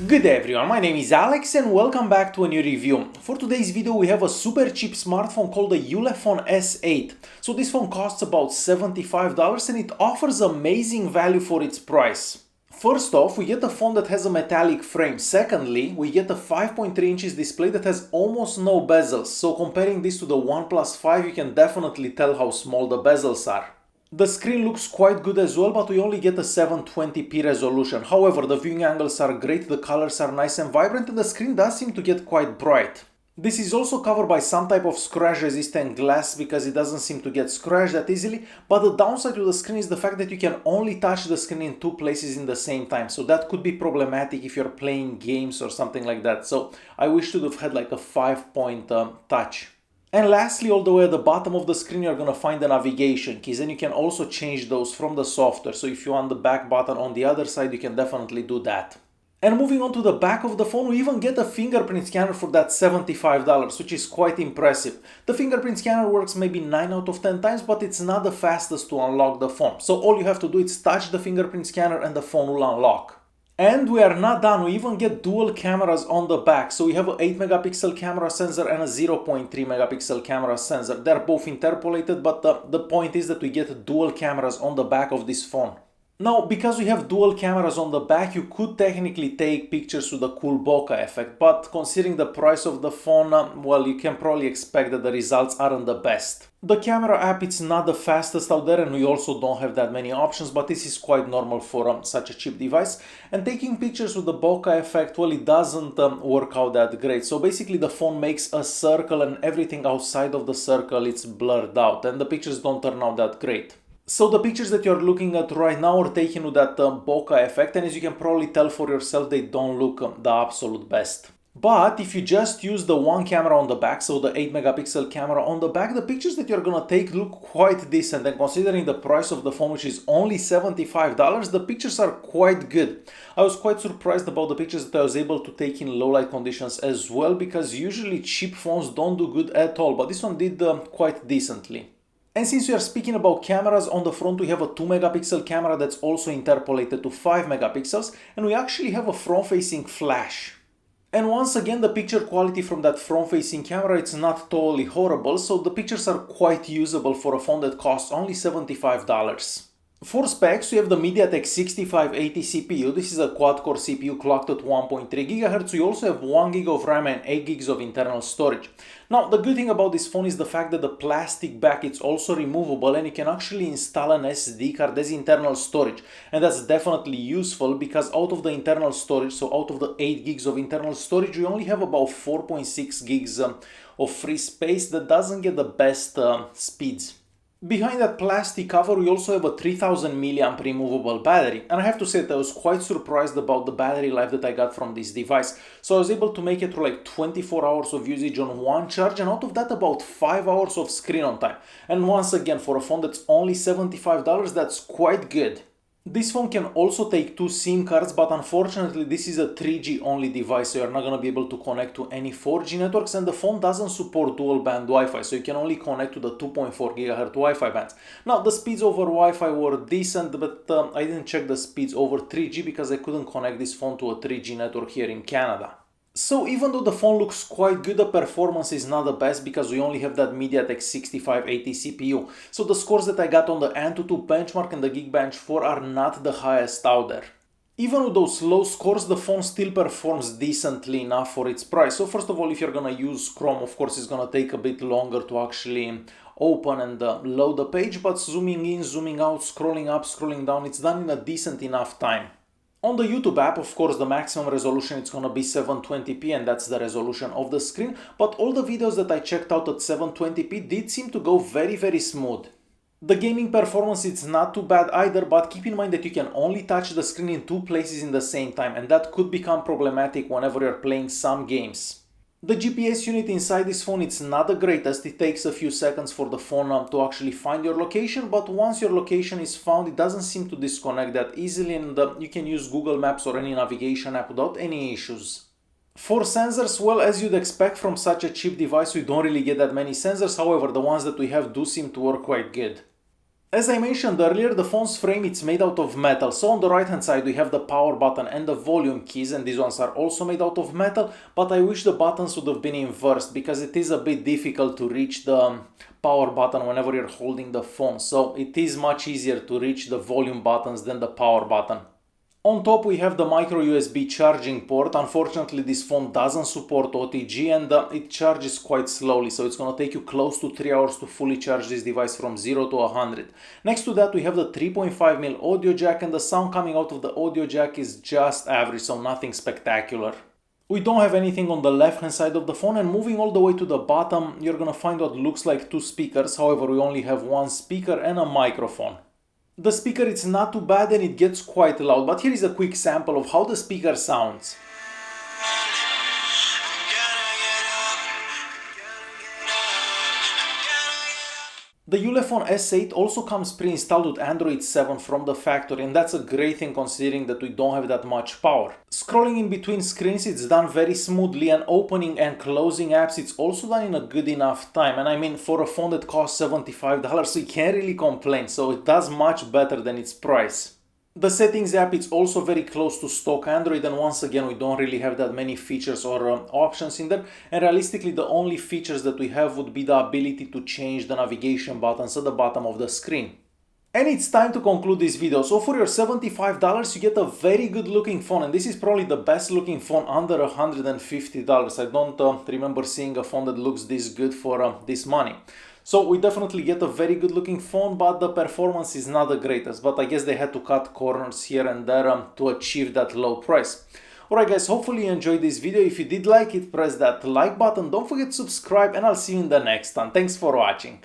Good day everyone, my name is Alex and welcome back to a new review. For today's video we have a super cheap smartphone called the Ulefone S8. So this phone costs about $75 and it offers amazing value for its price. First off, we get a phone that has a metallic frame. Secondly, we get a 5.3 inches display that has almost no bezels. So comparing this to the OnePlus 5, you can definitely tell how small the bezels are. The screen looks quite good as well, but we only get a 720p resolution. However, the viewing angles are great, the colors are nice and vibrant, and the screen does seem to get quite bright. This is also covered by some type of scratch resistant glass because it doesn't seem to get scratched that easily, but the downside to the screen is the fact that you can only touch the screen in two places in the same time, so that could be problematic if you're playing games or something like that. So I wish to have had like a 5-point touch. And lastly, all the way at the bottom of the screen, you're gonna find the navigation keys, and you can also change those from the software. So if you want the back button on the other side, you can definitely do that. And moving on to the back of the phone, we even get a fingerprint scanner for that $75, which is quite impressive. The fingerprint scanner works maybe 9 out of 10 times, but it's not the fastest to unlock the phone. So all you have to do is touch the fingerprint scanner and the phone will unlock. And we are not done, we even get dual cameras on the back. So we have an 8 megapixel camera sensor and a 0.3 megapixel camera sensor. They're both interpolated, but the point is that we get dual cameras on the back of this phone. Now, because we have dual cameras on the back, you could technically take pictures with the cool bokeh effect, but considering the price of the phone, well, you can probably expect that the results aren't the best. The camera app is not the fastest out there, and we also don't have that many options, but this is quite normal for such a cheap device. And taking pictures with the bokeh effect, well, it doesn't work out that great. So basically the phone makes a circle and everything outside of the circle it's blurred out, and the pictures don't turn out that great. So the pictures that you're looking at right now are taken with that bokeh effect, and as you can probably tell for yourself, they don't look the absolute best. But if you just use the one camera on the back, so the 8 megapixel camera on the back, the pictures that you're gonna take look quite decent, and considering the price of the phone, which is only $75, the pictures are quite good. I was quite surprised about the pictures that I was able to take in low light conditions as well, because usually cheap phones don't do good at all, but this one did quite decently. And since we are speaking about cameras, on the front we have a 2 megapixel camera that's also interpolated to 5 megapixels, and we actually have a front-facing flash. And once again, the picture quality from that front-facing camera, it's not totally horrible, so the pictures are quite usable for a phone that costs only $75. For specs, we have the MediaTek 6580 CPU. This is a quad-core CPU clocked at 1.3 GHz. We also have 1 GB of RAM and 8 GB of internal storage. Now, the good thing about this phone is the fact that the plastic back is also removable, and you can actually install an SD card as internal storage. And that's definitely useful because out of the internal storage, so out of the 8 GB of internal storage, we only have about 4.6 GB of free space that doesn't get the best speeds. Behind that plastic cover, we also have a 3000 mAh removable battery, and I have to say that I was quite surprised about the battery life that I got from this device. So I was able to make it through like 24 hours of usage on one charge, and out of that about 5 hours of screen on time. And once again, for a phone that's only $75, that's quite good. This phone can also take 2 SIM cards, but unfortunately this is a 3G only device, so you're not going to be able to connect to any 4G networks, and the phone doesn't support dual band Wi-Fi, so you can only connect to the 2.4 GHz Wi-Fi bands. Now, the speeds over Wi-Fi were decent, but I didn't check the speeds over 3G because I couldn't connect this phone to a 3G network here in Canada. So even though the phone looks quite good, the performance is not the best because we only have that MediaTek 6580 CPU. So the scores that I got on the Antutu benchmark and the Geekbench 4 are not the highest out there. Even with those low scores, the phone still performs decently enough for its price. So first of all, if you're gonna use Chrome, of course it's gonna take a bit longer to actually open and load the page, but zooming in, zooming out, scrolling up, scrolling down, it's done in a decent enough time. On the YouTube app, of course, the maximum resolution is gonna be 720p, and that's the resolution of the screen, but all the videos that I checked out at 720p did seem to go very smooth. The gaming performance is not too bad either, but keep in mind that you can only touch the screen in 2 places in the same time, and that could become problematic whenever you're playing some games. The GPS unit inside this phone, it's not the greatest. It takes a few seconds for the phone to actually find your location, but once your location is found, it doesn't seem to disconnect that easily, and you can use Google Maps or any navigation app without any issues. For sensors, well, as you'd expect from such a cheap device, we don't really get that many sensors. However, the ones that we have do seem to work quite good. As I mentioned earlier, the phone's frame is made out of metal. So on the right hand side we have the power button and the volume keys, and these ones are also made out of metal, but I wish the buttons would have been inversed because it is a bit difficult to reach the power button whenever you're holding the phone. So it is much easier to reach the volume buttons than the power button. On top we have the micro USB charging port. Unfortunately this phone doesn't support OTG and it charges quite slowly, so it's gonna take you close to 3 hours to fully charge this device from 0 to 100. Next to that we have the 3.5mm audio jack, and the sound coming out of the audio jack is just average, so nothing spectacular. We don't have anything on the left hand side of the phone, and moving all the way to the bottom you're gonna find what looks like 2 speakers. However, we only have 1 speaker and a microphone. The speaker is not too bad and it gets quite loud, but here is a quick sample of how the speaker sounds. The Ulefone S8 also comes pre-installed with Android 7 from the factory, and that's a great thing considering that we don't have that much power. Scrolling in between screens, it's done very smoothly, and opening and closing apps, it's also done in a good enough time. And I mean, for a phone that costs $75, we can't really complain, so it does much better than its price. The settings app is also very close to stock Android, and once again we don't really have that many features or options in there, and realistically the only features that we have would be the ability to change the navigation buttons at the bottom of the screen. And it's time to conclude this video. So for your $75 you get a very good looking phone, and this is probably the best looking phone under $150. I don't remember seeing a phone that looks this good for this money. So we definitely get a very good looking phone, but the performance is not the greatest. But I guess they had to cut corners here and there to achieve that low price. Alright guys, hopefully you enjoyed this video. If you did like it, press that like button. Don't forget to subscribe, and I'll see you in the next one. Thanks for watching.